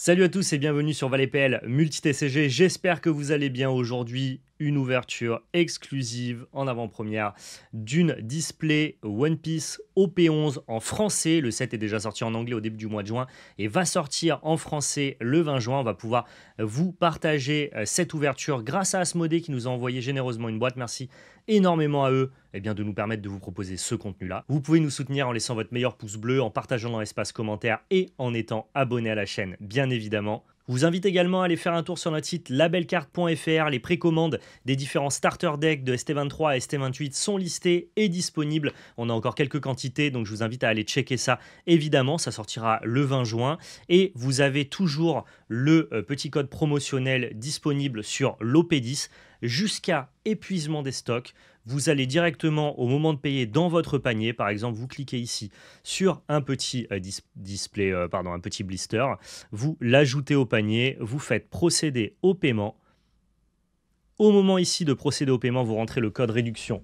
Salut à tous et bienvenue sur ValleyPL Multi-TCG, j'espère que vous allez bien aujourd'hui. Une ouverture exclusive en avant-première d'une display One Piece OP11 en français. Le set est déjà sorti en anglais au début du mois de juin et va sortir en français le 20 juin. On va pouvoir vous partager cette ouverture grâce à Asmodée qui nous a envoyé généreusement une boîte. Merci énormément à eux de nous permettre de vous proposer ce contenu-là. Vous pouvez nous soutenir en laissant votre meilleur pouce bleu, en partageant dans l'espace commentaire et en étant abonné à la chaîne, bien évidemment. Je vous invite également à aller faire un tour sur notre site labelcard.fr. Les précommandes des différents starter decks de ST23 et ST28 sont listées et disponibles. On a encore quelques quantités, donc je vous invite à aller checker ça. Évidemment, ça sortira le 20 juin. Et vous avez toujours le petit code promotionnel disponible sur l'OP10 jusqu'à épuisement des stocks. Vous allez directement au moment de payer dans votre panier. Par exemple, vous cliquez ici sur un petit un petit blister. Vous l'ajoutez au panier, vous faites procéder au paiement. Au moment ici de procéder au paiement, vous rentrez le code réduction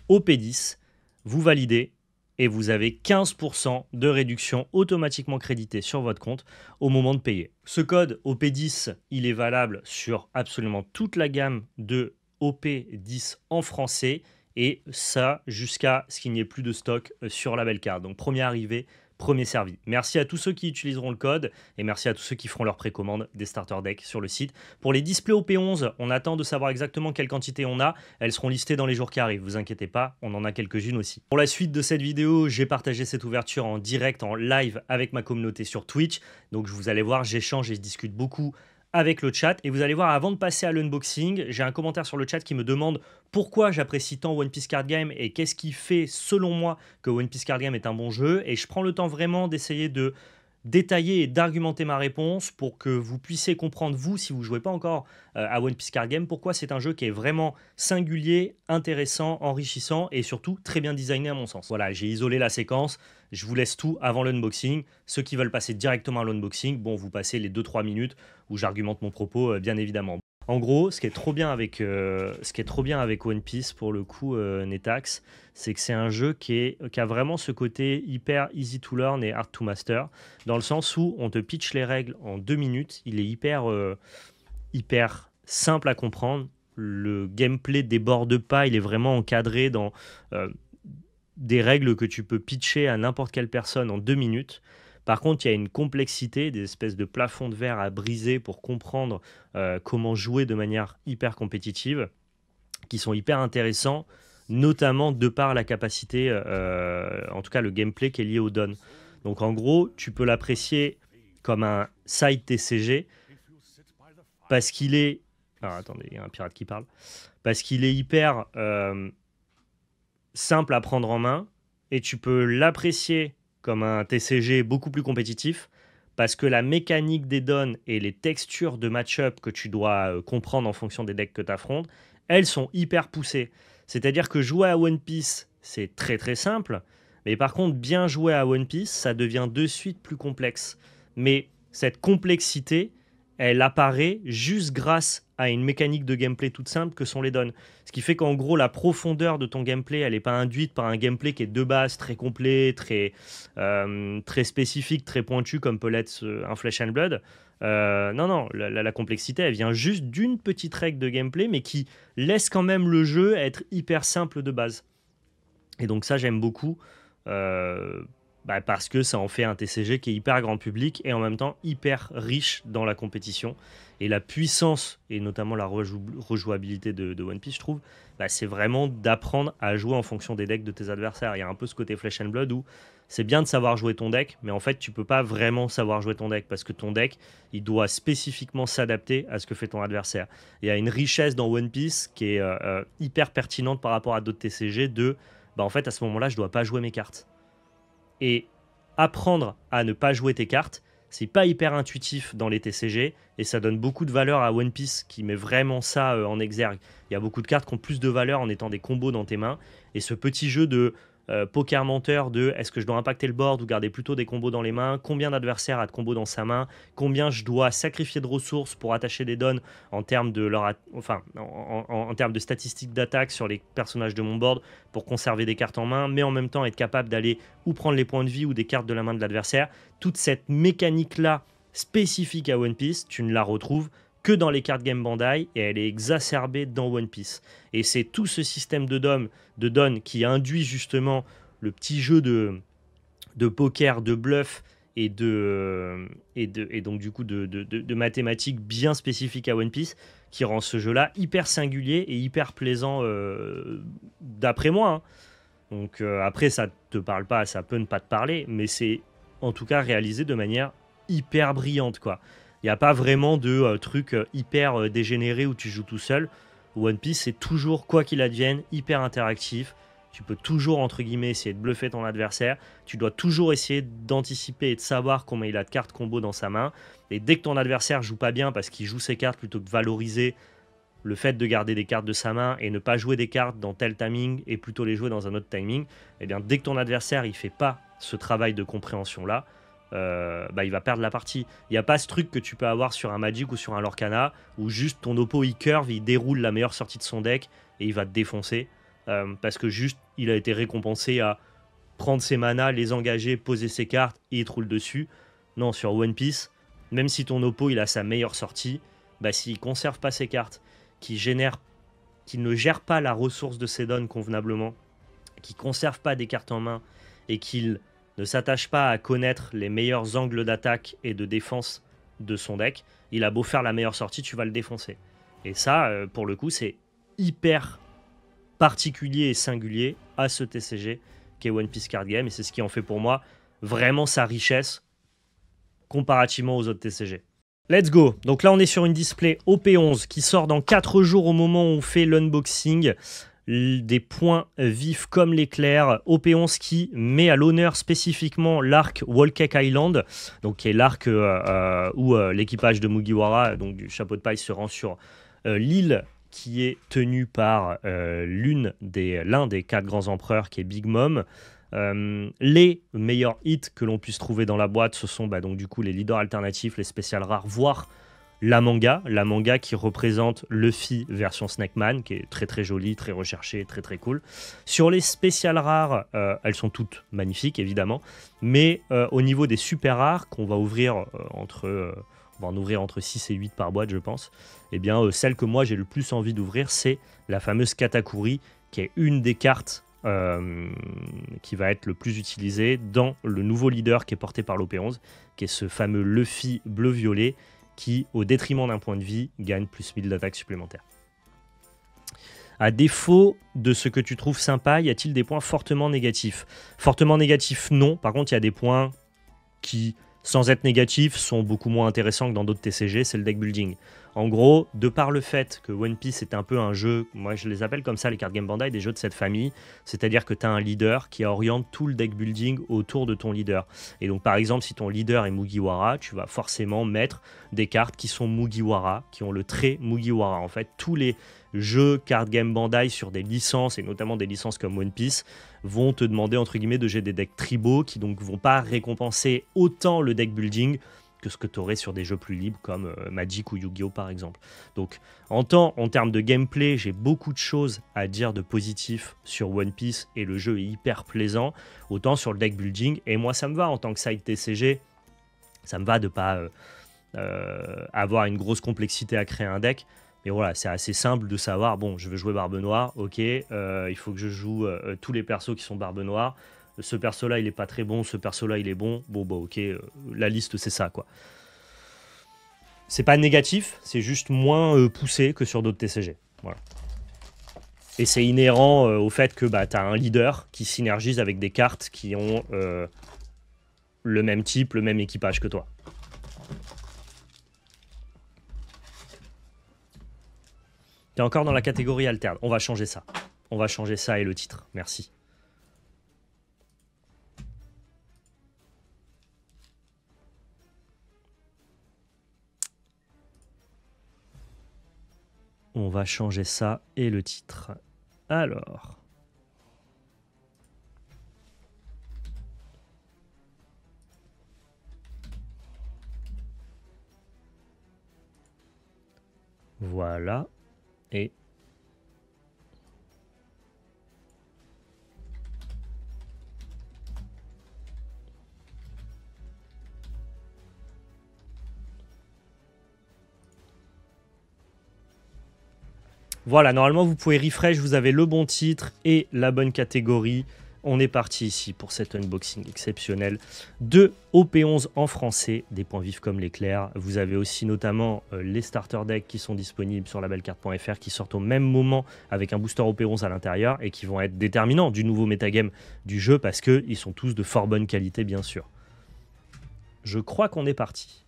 OP10, vous validez et vous avez 15% de réduction automatiquement créditée sur votre compte au moment de payer. Ce code OP10, il est valable sur absolument toute la gamme de OP10 en français et ça jusqu'à ce qu'il n'y ait plus de stock sur Labelcard. Donc premier arrivé, premier servi. Merci à tous ceux qui utiliseront le code et merci à tous ceux qui feront leur précommande des starter decks sur le site. Pour les displays OP11, on attend de savoir exactement quelle quantité on a. Elles seront listées dans les jours qui arrivent, vous inquiétez pas, on en a quelques-unes aussi. Pour la suite de cette vidéo, j'ai partagé cette ouverture en direct, en live avec ma communauté sur Twitch. Donc vous allez voir, j'échange et je discute beaucoup avec le chat. Et vous allez voir, avant de passer à l'unboxing, j'ai un commentaire sur le chat qui me demande pourquoi j'apprécie tant One Piece Card Game et qu'est-ce qui fait, selon moi, que One Piece Card Game est un bon jeu. Et je prends le temps vraiment d'essayer de détailler et d'argumenter ma réponse pour que vous puissiez comprendre, vous, si vous ne jouez pas encore à One Piece Card Game, pourquoi c'est un jeu qui est vraiment singulier, intéressant, enrichissant et surtout très bien designé à mon sens. Voilà, j'ai isolé la séquence, je vous laisse tout avant l'unboxing. Ceux qui veulent passer directement à l'unboxing, bon, vous passez les 2-3 minutes où j'argumente mon propos, bien évidemment. En gros, ce qui est trop bien avec One Piece, pour le coup, Netax, c'est que c'est un jeu qui a vraiment ce côté hyper easy to learn et hard to master, dans le sens où on te pitch les règles en 2 minutes, il est hyper simple à comprendre, le gameplay déborde pas, il est vraiment encadré dans des règles que tu peux pitcher à n'importe quelle personne en 2 minutes. Par contre, il y a une complexité, des espèces de plafonds de verre à briser pour comprendre comment jouer de manière hyper compétitive, qui sont hyper intéressants, notamment de par la capacité, en tout cas le gameplay qui est lié au Dawn. Donc en gros, tu peux l'apprécier comme un side TCG, parce qu'il est... Alors attendez, il y a un pirate qui parle. Parce qu'il est hyper simple à prendre en main, et tu peux l'apprécier comme un TCG beaucoup plus compétitif, parce que la mécanique des dons et les textures de match-up que tu dois comprendre en fonction des decks que tu affrontes, elles sont hyper poussées. C'est-à-dire que jouer à One Piece, c'est très très simple, mais par contre, bien jouer à One Piece, ça devient de suite plus complexe. Mais cette complexité, elle apparaît juste grâce à une mécanique de gameplay toute simple que sont les dons. Ce qui fait qu'en gros, la profondeur de ton gameplay, elle n'est pas induite par un gameplay qui est de base très complet, très spécifique, très pointu, comme peut l'être un Flesh and Blood. Non, la complexité, elle vient juste d'une petite règle de gameplay, mais qui laisse quand même le jeu être hyper simple de base. Et donc ça, j'aime beaucoup. Parce que ça en fait un TCG qui est hyper grand public et en même temps hyper riche dans la compétition. Et la puissance, et notamment la rejouabilité de One Piece, je trouve, c'est vraiment d'apprendre à jouer en fonction des decks de tes adversaires. Il y a un peu ce côté Flesh and Blood où c'est bien de savoir jouer ton deck, mais en fait, tu peux pas vraiment savoir jouer ton deck parce que ton deck, il doit spécifiquement s'adapter à ce que fait ton adversaire. Il y a une richesse dans One Piece qui est hyper pertinente par rapport à d'autres TCG en fait, à ce moment-là, je dois pas jouer mes cartes. Et apprendre à ne pas jouer tes cartes, c'est pas hyper intuitif dans les TCG et ça donne beaucoup de valeur à One Piece qui met vraiment ça en exergue. Il y a beaucoup de cartes qui ont plus de valeur en étant des combos dans tes mains et ce petit jeu de poker menteur de est-ce que je dois impacter le board ou garder plutôt des combos dans les mains, combien d'adversaires a de combos dans sa main, combien je dois sacrifier de ressources pour attacher des dons en termes de, en termes de statistiques d'attaque sur les personnages de mon board pour conserver des cartes en main, mais en même temps être capable d'aller ou prendre les points de vie ou des cartes de la main de l'adversaire. Toute cette mécanique-là spécifique à One Piece, tu ne la retrouves que dans les cartes Game Bandai et elle est exacerbée dans One Piece. Et c'est tout ce système de Don qui induit justement le petit jeu de poker, de bluff et donc du coup de mathématiques bien spécifiques à One Piece qui rend ce jeu-là hyper singulier et hyper plaisant d'après moi. Hein. Donc après, ça te parle pas, ça peut ne pas te parler, mais c'est en tout cas réalisé de manière hyper brillante, quoi. Il n'y a pas vraiment de truc hyper dégénéré où tu joues tout seul. One Piece, c'est toujours, quoi qu'il advienne, hyper interactif. Tu peux toujours, entre guillemets, essayer de bluffer ton adversaire. Tu dois toujours essayer d'anticiper et de savoir combien il a de cartes combo dans sa main. Et dès que ton adversaire joue pas bien parce qu'il joue ses cartes plutôt que de valoriser le fait de garder des cartes de sa main et ne pas jouer des cartes dans tel timing et plutôt les jouer dans un autre timing, eh bien, dès que ton adversaire il fait pas ce travail de compréhension-là, il va perdre la partie. Il n'y a pas ce truc que tu peux avoir sur un Magic ou sur un Lorcana où juste ton oppo il curve, il déroule la meilleure sortie de son deck et il va te défoncer parce que juste il a été récompensé à prendre ses manas, les engager, poser ses cartes et il te roule dessus. Non, sur One Piece, même si ton oppo il a sa meilleure sortie, s'il conserve pas ses cartes, qu'il ne gère pas la ressource de ses dons convenablement, qu'il conserve pas des cartes en main et qu'il ne s'attache pas à connaître les meilleurs angles d'attaque et de défense de son deck, il a beau faire la meilleure sortie, tu vas le défoncer. Et ça, pour le coup, c'est hyper particulier et singulier à ce TCG qu'est One Piece Card Game, et c'est ce qui en fait pour moi vraiment sa richesse comparativement aux autres TCG. Let's go. Donc là, on est sur une display OP11 qui sort dans 4 jours au moment où on fait l'unboxing. Des points vifs comme l'éclair. OP11 qui met à l'honneur spécifiquement l'arc Whole-Cake Island, donc qui est l'arc où l'équipage de Mugiwara, donc du chapeau de paille, se rend sur l'île qui est tenue par l'un des 4 grands empereurs qui est Big Mom. Les meilleurs hits que l'on puisse trouver dans la boîte, ce sont donc du coup les leaders alternatifs, les spéciales rares, voire la manga qui représente Luffy version Snakeman, qui est très très jolie, très recherchée, très très cool. Sur les spéciales rares, elles sont toutes magnifiques évidemment, mais au niveau des super rares qu'on va ouvrir on va en ouvrir entre 6 et 8 par boîte je pense, et bien celle que moi j'ai le plus envie d'ouvrir, c'est la fameuse Katakuri, qui est une des cartes qui va être le plus utilisé dans le nouveau leader qui est porté par l'OP11, qui est ce fameux Luffy bleu-violet qui, au détriment d'un point de vie, gagne plus 1000 d'attaque supplémentaire. À défaut de ce que tu trouves sympa, y a-t-il des points fortement négatifs? Fortement négatifs, non. Par contre, il y a des points qui, sans être négatifs, sont beaucoup moins intéressants que dans d'autres TCG, c'est le deck building. En gros, de par le fait que One Piece est un peu un jeu, moi je les appelle comme ça les cartes Game Bandai, des jeux de cette famille, c'est-à-dire que tu as un leader qui oriente tout le deck building autour de ton leader. Et donc par exemple, si ton leader est Mugiwara, tu vas forcément mettre des cartes qui sont Mugiwara, qui ont le trait Mugiwara. En fait, tous les jeux cartes Game Bandai sur des licences, et notamment des licences comme One Piece, vont te demander entre guillemets de gérer des decks tribaux qui donc vont pas récompenser autant le deck building que ce que tu aurais sur des jeux plus libres comme Magic ou Yu-Gi-Oh par exemple. Donc en termes de gameplay, j'ai beaucoup de choses à dire de positif sur One Piece et le jeu est hyper plaisant, autant sur le deck building, et moi ça me va en tant que side TCG, ça me va de pas avoir une grosse complexité à créer un deck. Mais voilà, c'est assez simple de savoir, bon, je veux jouer Barbe Noire, ok, il faut que je joue tous les persos qui sont Barbe Noire. Ce perso-là, il est pas très bon, ce perso-là, il est bon. Bon, bah ok, la liste, c'est ça, quoi. C'est pas négatif, c'est juste moins poussé que sur d'autres TCG. Voilà. Et c'est inhérent au fait que tu as un leader qui synergise avec des cartes qui ont le même type, le même équipage que toi. T'es encore dans la catégorie alterne. On va changer ça. On va changer ça et le titre. Merci. On va changer ça et le titre. Alors. Voilà. Et voilà, normalement vous pouvez refresh, vous avez le bon titre et la bonne catégorie. On est parti ici pour cet unboxing exceptionnel de OP11 en français, des points vifs comme l'éclair. Vous avez aussi notamment les starter decks qui sont disponibles sur labelcard.fr qui sortent au même moment avec un booster OP11 à l'intérieur et qui vont être déterminants du nouveau metagame du jeu parce qu'ils sont tous de fort bonne qualité bien sûr. Je crois qu'on est parti.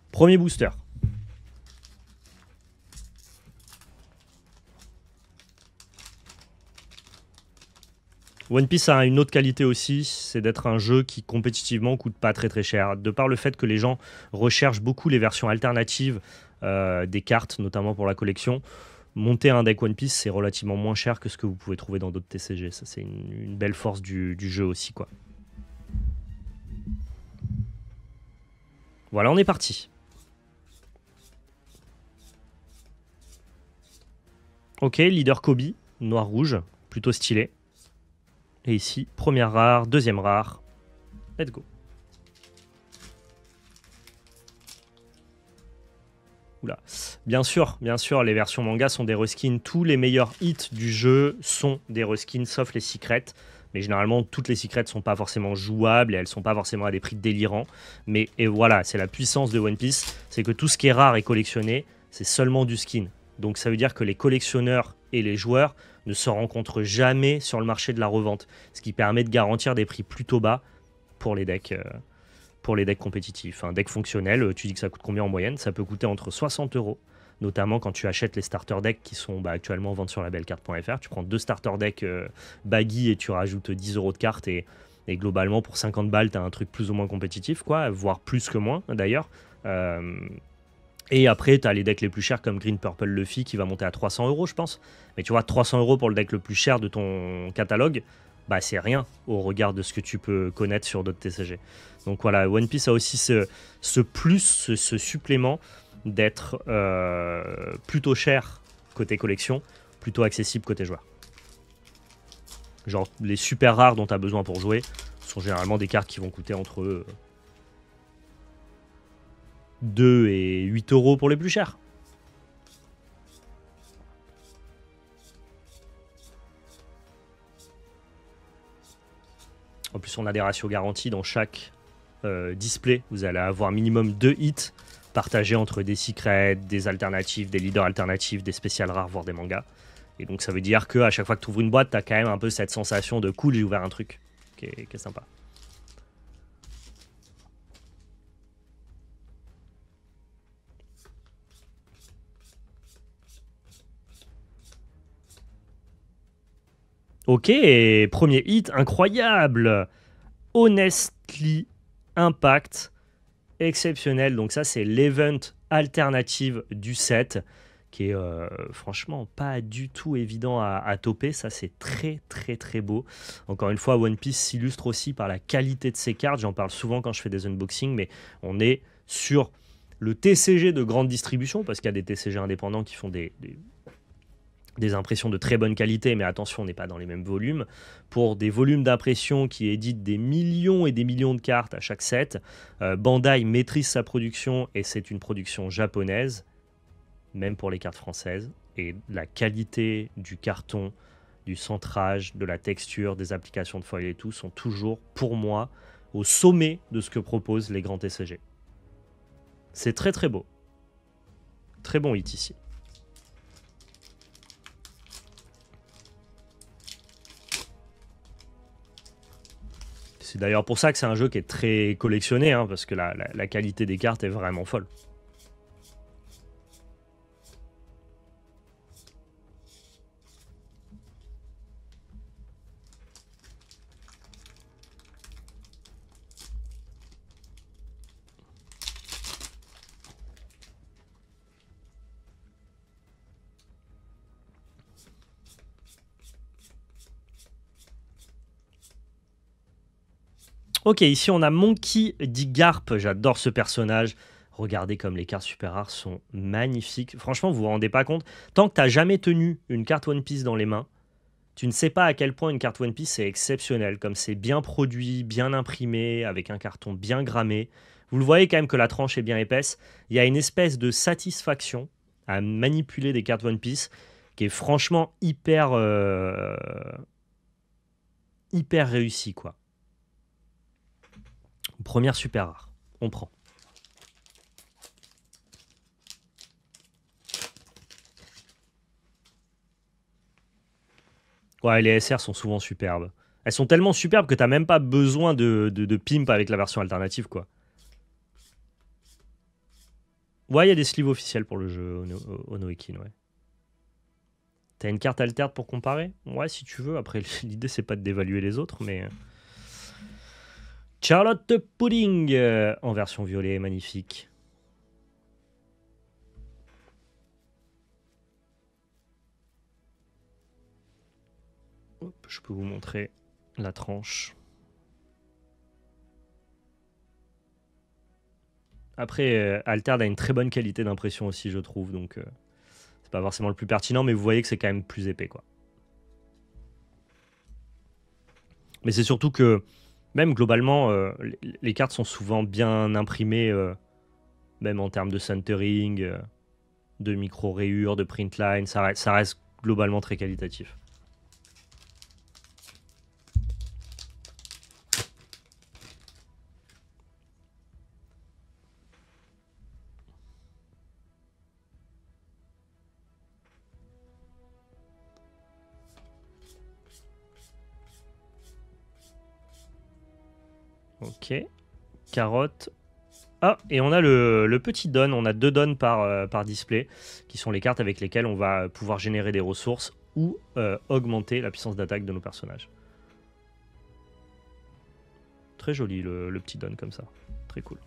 Premier booster. One Piece a une autre qualité aussi, c'est d'être un jeu qui compétitivement coûte pas très cher. De par le fait que les gens recherchent beaucoup les versions alternatives des cartes, notamment pour la collection, monter un deck One Piece c'est relativement moins cher que ce que vous pouvez trouver dans d'autres TCG. Ça c'est une belle force du jeu aussi quoi. Voilà, on est parti. Ok, leader Kobe, noir-rouge, plutôt stylé. Et ici, première rare, deuxième rare. Let's go. Oula. Bien sûr, les versions manga sont des reskins. Tous les meilleurs hits du jeu sont des reskins, sauf les secrets. Mais généralement, toutes les secrets ne sont pas forcément jouables et elles ne sont pas forcément à des prix délirants. Mais et voilà, c'est la puissance de One Piece, c'est que tout ce qui est rare et collectionné, c'est seulement du skin. Donc ça veut dire que les collectionneurs et les joueurs ne se rencontrent jamais sur le marché de la revente, ce qui permet de garantir des prix plutôt bas pour les decks. Pour les decks compétitifs. Un deck fonctionnel, tu dis que ça coûte combien en moyenne? Ça peut coûter entre 60 €, notamment quand tu achètes les starter decks qui sont actuellement en vente sur labelcard.fr. Tu prends 2 starter decks baggy et tu rajoutes 10 € de cartes et globalement pour 50 balles, tu as un truc plus ou moins compétitif, quoi, voire plus que moins d'ailleurs. Et après, tu as les decks les plus chers comme Green Purple Luffy qui va monter à 300 €, je pense. Mais tu vois, 300 € pour le deck le plus cher de ton catalogue, bah c'est rien au regard de ce que tu peux connaître sur d'autres TCG. Donc voilà, One Piece a aussi ce plus, ce supplément d'être plutôt cher côté collection, plutôt accessible côté joueur. Genre les super rares dont tu as besoin pour jouer sont généralement des cartes qui vont coûter entre 2 et 8 € pour les plus chers. En plus, on a des ratios garantis dans chaque display. Vous allez avoir minimum 2 hits partagés entre des secrets, des alternatives, des leaders alternatifs, des spéciales rares, voire des mangas. Et donc ça veut dire qu'à chaque fois que tu ouvres une boîte, tu as quand même un peu cette sensation de cool, j'ai ouvert un truc qui est sympa. Ok, premier hit, incroyable. Honestly Impact, exceptionnel. Donc ça, c'est l'event alternative du set, qui est franchement pas du tout évident à toper. Ça, c'est très beau. Encore une fois, One Piece s'illustre aussi par la qualité de ses cartes. J'en parle souvent quand je fais des unboxings, mais on est sur le TCG de grande distribution, parce qu'il y a des TCG indépendants qui font des impressions de très bonne qualité, mais attention, on n'est pas dans les mêmes volumes. Pour des volumes d'impression qui éditent des millions et des millions de cartes à chaque set, Bandai maîtrise sa production et c'est une production japonaise, même pour les cartes françaises. Et la qualité du carton, du centrage, de la texture, des applications de foil et tout sont toujours, pour moi, au sommet de ce que proposent les grands TCG. C'est très beau. Très bon hit ici. C'est d'ailleurs pour ça que c'est un jeu qui est très collectionné, hein, parce que la qualité des cartes est vraiment folle. Ok, ici on a Monkey D. Garp, j'adore ce personnage. Regardez comme les cartes super rares sont magnifiques. Franchement, vous vous rendez pas compte. Tant que tu n'as jamais tenu une carte One Piece dans les mains, tu ne sais pas à quel point une carte One Piece est exceptionnelle. Comme c'est bien produit, bien imprimé, avec un carton bien grammé. Vous le voyez quand même que la tranche est bien épaisse. Il y a une espèce de satisfaction à manipuler des cartes One Piece qui est franchement hyper réussie, quoi. Première super rare. On prend. Ouais, les SR sont souvent superbes. Elles sont tellement superbes que t'as même pas besoin de pimp avec la version alternative, quoi. Ouais, il y a des sleeves officiels pour le jeu Ono-Ekin, ouais. T'as une carte alterne pour comparer? Ouais, si tu veux. Après, l'idée, c'est pas de dévaluer les autres, mais... Charlotte Pudding en version violet, magnifique. Hop, je peux vous montrer la tranche. Après, Alterd a une très bonne qualité d'impression aussi, je trouve, donc c'est pas forcément le plus pertinent, mais vous voyez que c'est quand même plus épais, quoi. Mais c'est surtout que, même globalement, les cartes sont souvent bien imprimées, même en termes de centering, de micro-rayures, de print line, ça reste globalement très qualitatif. Ok, carotte. Ah, et on a le petit don, on a 2 dons par display, qui sont les cartes avec lesquelles on va pouvoir générer des ressources ou augmenter la puissance d'attaque de nos personnages. Très joli le petit don comme ça, très cool.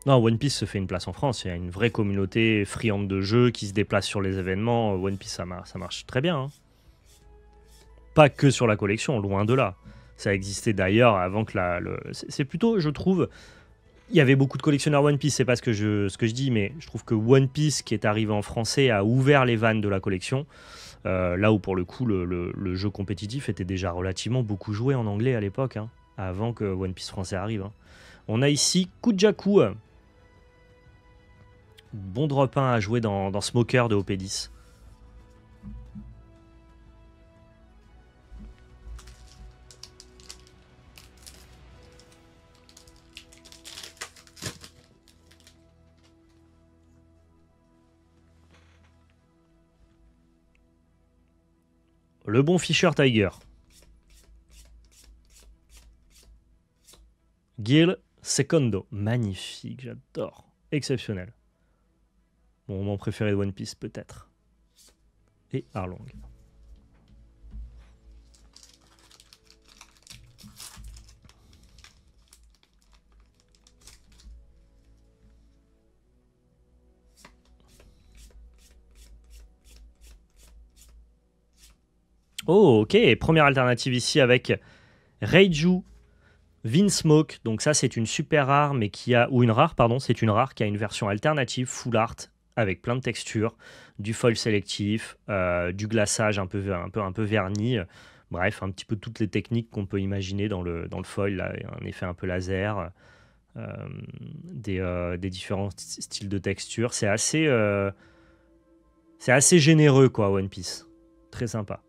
Non, One Piece se fait une place en France. Il y a une vraie communauté friande de jeux qui se déplace sur les événements. One Piece, ça marche très bien. Hein. Pas que sur la collection, loin de là. Ça existait d'ailleurs avant que c'est plutôt, je trouve, il y avait beaucoup de collectionneurs One Piece, c'est pas ce que je dis, mais je trouve que One Piece, qui est arrivé en français, a ouvert les vannes de la collection. Là où, pour le coup, le jeu compétitif était déjà relativement beaucoup joué en anglais à l'époque, hein, avant que One Piece français arrive. Hein. On a ici Kujaku. Bon drop 1 à jouer dans Smoker de OP10. Le bon Fisher Tiger. Gil Secondo. Magnifique, j'adore. Exceptionnel. Mon moment préféré de One Piece, peut-être. Et Arlong. Oh, ok. Première alternative ici avec Reiju Vinsmoke. Donc ça, c'est une super rare, mais qui a... Ou une rare, pardon. C'est une rare qui a une version alternative full art avec plein de textures, du foil sélectif, du glaçage un peu verni. Bref, un petit peu toutes les techniques qu'on peut imaginer dans le foil. Là, un effet un peu laser. Des différents styles de texture. C'est assez généreux, quoi, One Piece. Très sympa.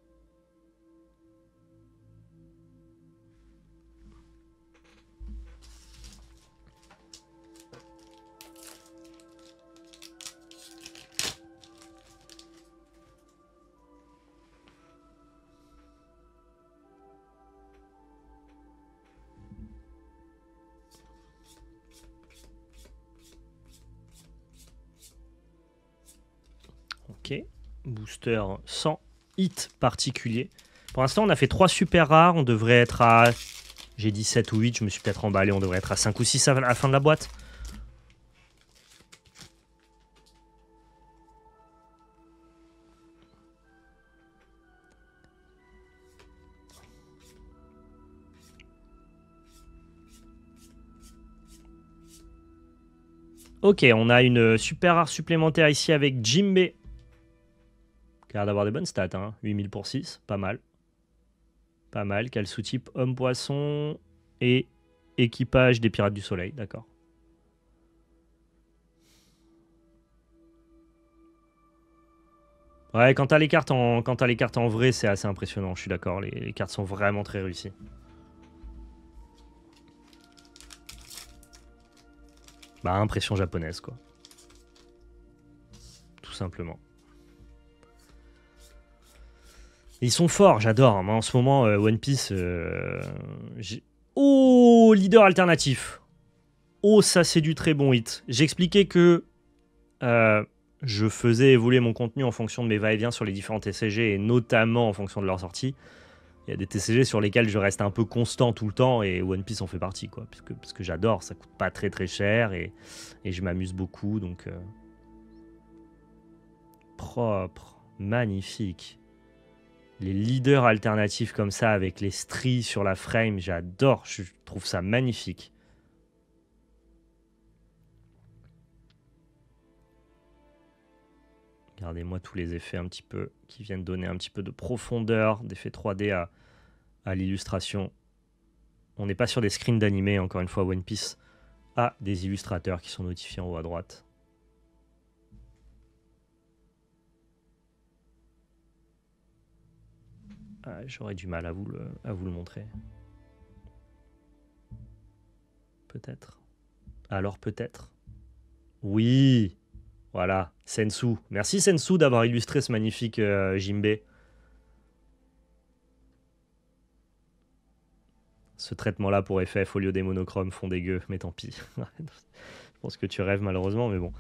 Ok, booster sans hit particulier. Pour l'instant, on a fait 3 super rares. On devrait être à... J'ai dit 7 ou 8, je me suis peut-être emballé. On devrait être à 5 ou 6 à la fin de la boîte. Ok, on a une super rare supplémentaire ici avec Jimbe. Qui a l'air d'avoir des bonnes stats, hein. 8000 pour 6, pas mal. Pas mal. Quel sous-type? Homme-poisson et équipage des Pirates du Soleil, d'accord. Ouais, quand t'as les cartes en vrai, c'est assez impressionnant, je suis d'accord. Les cartes sont vraiment très réussies. Bah, impression japonaise, quoi. Tout simplement. Ils sont forts, j'adore. Moi, en ce moment, One Piece... Oh, leader alternatif. Oh, ça, c'est du très bon hit. J'expliquais que je faisais évoluer mon contenu en fonction de mes va-et-vient sur les différents TCG, et notamment en fonction de leur sortie. Il y a des TCG sur lesquels je reste un peu constant tout le temps, et One Piece en fait partie, quoi. Parce que j'adore, ça coûte pas très très cher, et je m'amuse beaucoup, donc... Propre, magnifique. Les leaders alternatifs comme ça, avec les stries sur la frame, j'adore, je trouve ça magnifique. Regardez-moi tous les effets un petit peu, qui viennent donner un petit peu de profondeur, d'effets 3D à l'illustration. On n'est pas sur des screens d'animé, encore une fois, One Piece a des illustrateurs qui sont notifiés en haut à droite. Ah, j'aurais du mal à vous le montrer. Peut-être. Alors peut-être. Oui. Voilà. Sensu. Merci Sensu d'avoir illustré ce magnifique Jimbe. Ce traitement-là pour FF au lieu des monochromes font dégueu, mais tant pis. Je pense que tu rêves malheureusement, mais bon.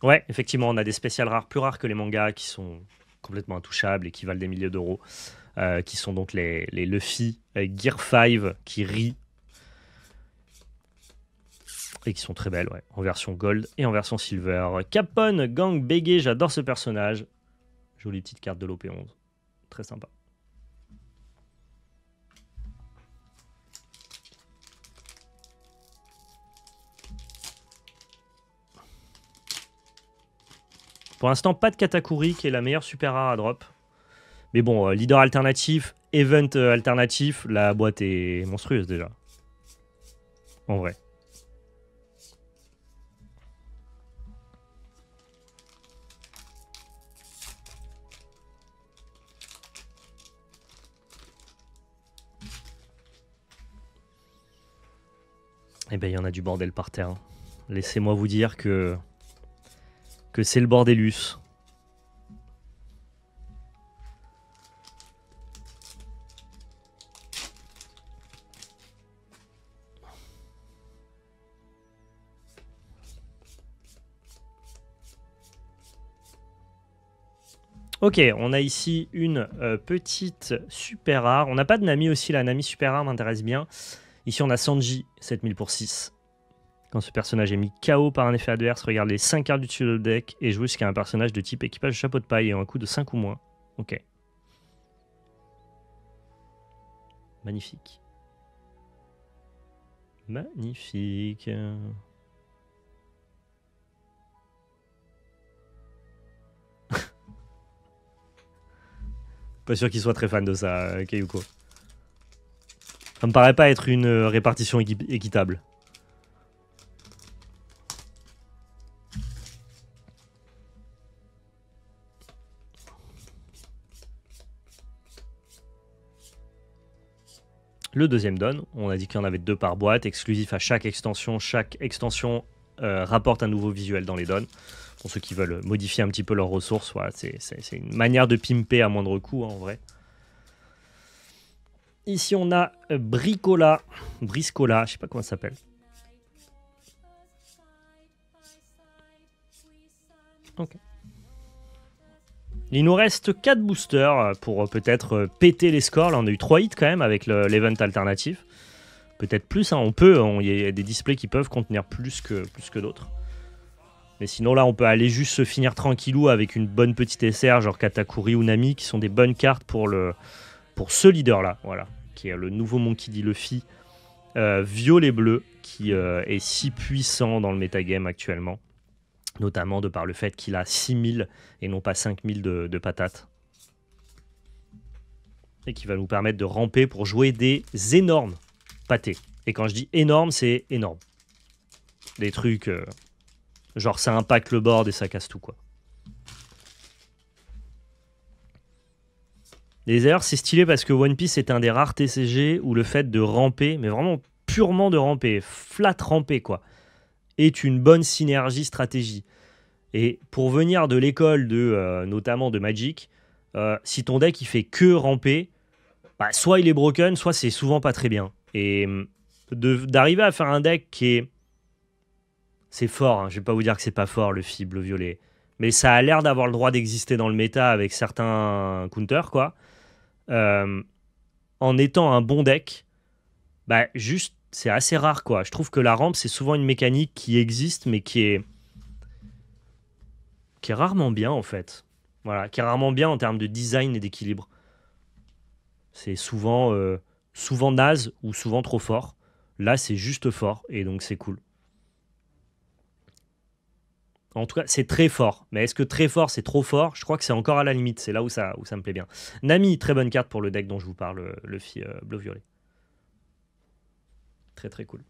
Ouais, effectivement, on a des spéciales rares, plus rares que les mangas, qui sont complètement intouchables et qui valent des milliers d'euros. Qui sont donc les Luffy Gear 5 qui rient. Et qui sont très belles, ouais, en version gold et en version silver. Capone, Gang Bégué, j'adore ce personnage. Jolie petite carte de l'OP11. Très sympa. Pour l'instant, pas de Katakuri qui est la meilleure super rare à drop. Mais bon, leader alternatif, event alternatif, la boîte est monstrueuse déjà. En vrai. Eh ben, il y en a du bordel par terre. Laissez-moi vous dire que c'est le bordelus. Ok, on a ici une petite super rare. On n'a pas de Nami aussi, la Nami super rare m'intéresse bien. Ici on a Sanji, 7000 pour 6. Quand ce personnage est mis KO par un effet adverse, regarde les 5 cartes du dessus de deck et joue jusqu'à un personnage de type équipage chapeau de paille et un coup de 5 ou moins. Ok. Magnifique. Magnifique. Pas sûr qu'il soit très fan de ça, Kayuko. Ça me paraît pas être une répartition équitable. Le deuxième donne, on a dit qu'il y en avait 2 par boîte, exclusif à chaque extension. Chaque extension rapporte un nouveau visuel dans les donnes. Pour ceux qui veulent modifier un petit peu leurs ressources, voilà, c'est une manière de pimper à moindre coût, hein, en vrai. Ici, on a Briscola, je sais pas comment ça s'appelle. Ok. Il nous reste 4 boosters pour peut-être péter les scores. Là, on a eu 3 hits quand même avec l'event alternatif. Peut-être plus, hein. Il y a des displays qui peuvent contenir plus que d'autres. Mais sinon, là, on peut aller juste se finir tranquillou avec une bonne petite SR, genre Katakuri ou Nami, qui sont des bonnes cartes pour ce leader-là, voilà, qui est le nouveau Monkey D. Luffy, violet bleu, qui est si puissant dans le metagame actuellement, notamment de par le fait qu'il a 6000 et non pas 5000 de patates, et qui va nous permettre de ramper pour jouer des énormes pâtés. Et quand je dis énorme, c'est énorme. Des trucs, genre ça impacte le board et ça casse tout, quoi. Et d'ailleurs, c'est stylé parce que One Piece est un des rares TCG où le fait de ramper, mais vraiment purement de ramper, flat ramper, quoi, est une bonne synergie stratégie. Et pour venir de l'école de notamment de Magic, si ton deck il fait que ramper, bah, soit il est broken, soit c'est souvent pas très bien. Et d'arriver à faire un deck qui est... C'est fort, hein, je vais pas vous dire que c'est pas fort le Fib, le violet. Mais ça a l'air d'avoir le droit d'exister dans le méta avec certains counters, quoi. En étant un bon deck, bah juste, c'est assez rare, quoi. Je trouve que la rampe, c'est souvent une mécanique qui existe, mais qui est rarement bien, en fait. Voilà, qui est rarement bien en termes de design et d'équilibre. C'est souvent, souvent naze ou souvent trop fort. Là, c'est juste fort, et donc c'est cool. En tout cas, c'est très fort. Mais est-ce que très fort, c'est trop fort? Je crois que c'est encore à la limite. C'est là où ça me plaît bien. Nami, très bonne carte pour le deck dont je vous parle, le bleu-violet. Très très cool.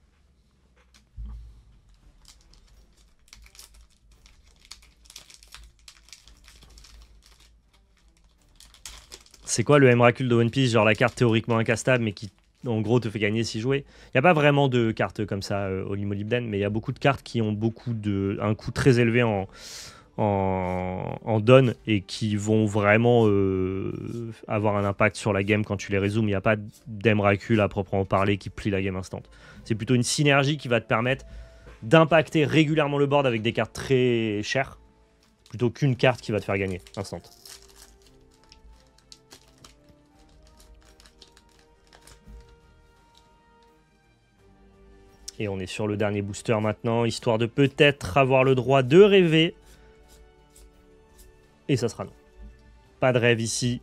C'est quoi le Emrakul de One Piece? Genre la carte théoriquement incastable, mais qui en gros te fait gagner si joué. Il n'y a pas vraiment de cartes comme ça au Molybden, mais il y a beaucoup de cartes qui ont un coût très élevé en don et qui vont vraiment avoir un impact sur la game quand tu les résumes. Il n'y a pas d'Emrakul à proprement parler qui plie la game instant. C'est plutôt une synergie qui va te permettre d'impacter régulièrement le board avec des cartes très chères, plutôt qu'une carte qui va te faire gagner instant. Et on est sur le dernier booster maintenant, histoire de peut-être avoir le droit de rêver. Et ça sera non. Pas de rêve ici.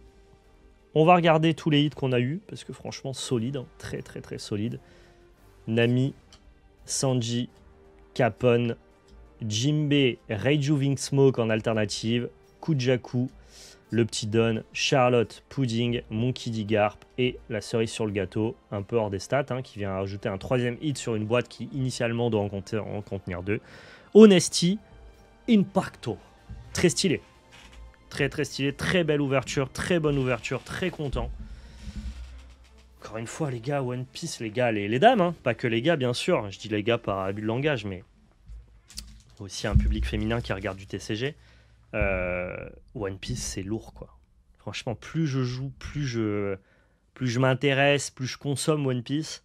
On va regarder tous les hits qu'on a eu, parce que franchement, solide, hein. Très très très solide. Nami, Sanji, Capone, Jinbei, Reijuving Smoke en alternative, Kujaku, le petit Don, Charlotte, Pudding, Monkey D. Garp et la cerise sur le gâteau, un peu hors des stats, hein, qui vient ajouter un troisième hit sur une boîte qui initialement doit en contenir deux. Honesty, Impacto. Très stylé. Très très stylé, très belle ouverture, très bonne ouverture, très content. Encore une fois les gars, One Piece, les gars, les dames, hein, pas que les gars bien sûr, je dis les gars par abus de langage, mais aussi un public féminin qui regarde du TCG. One Piece c'est lourd quoi. Franchement, plus je joue, plus je m'intéresse, plus je consomme One Piece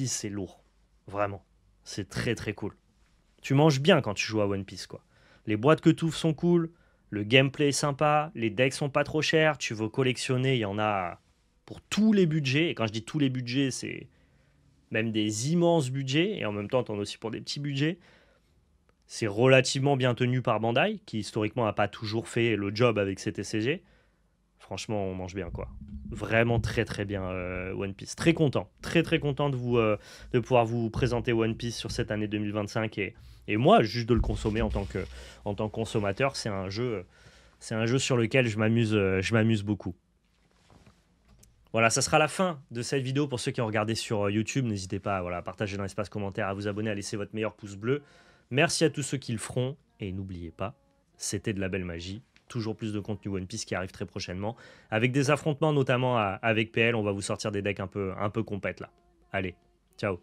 c'est lourd. Vraiment. C'est très très cool. Tu manges bien quand tu joues à One Piece quoi. Les boîtes que tu ouvres sont cool, le gameplay est sympa, les decks sont pas trop chers, tu veux collectionner, il y en a pour tous les budgets, et quand je dis tous les budgets, c'est même des immenses budgets, et en même temps, tu en as aussi pour des petits budgets. C'est relativement bien tenu par Bandai, qui historiquement n'a pas toujours fait le job avec ses TCG. Franchement, on mange bien, quoi. Vraiment très très bien One Piece. Très content, très très content de pouvoir vous présenter One Piece sur cette année 2025 et moi, juste de le consommer en tant que consommateur, c'est un jeu sur lequel je m'amuse beaucoup. Voilà, ça sera la fin de cette vidéo pour ceux qui ont regardé sur YouTube. N'hésitez pas à partager dans l'espace commentaire, à vous abonner, à laisser votre meilleur pouce bleu. Merci à tous ceux qui le feront. Et n'oubliez pas, c'était de la belle magie. Toujours plus de contenu One Piece qui arrive très prochainement. Avec des affrontements notamment avec PL, on va vous sortir des decks un peu compètes là. Allez, ciao.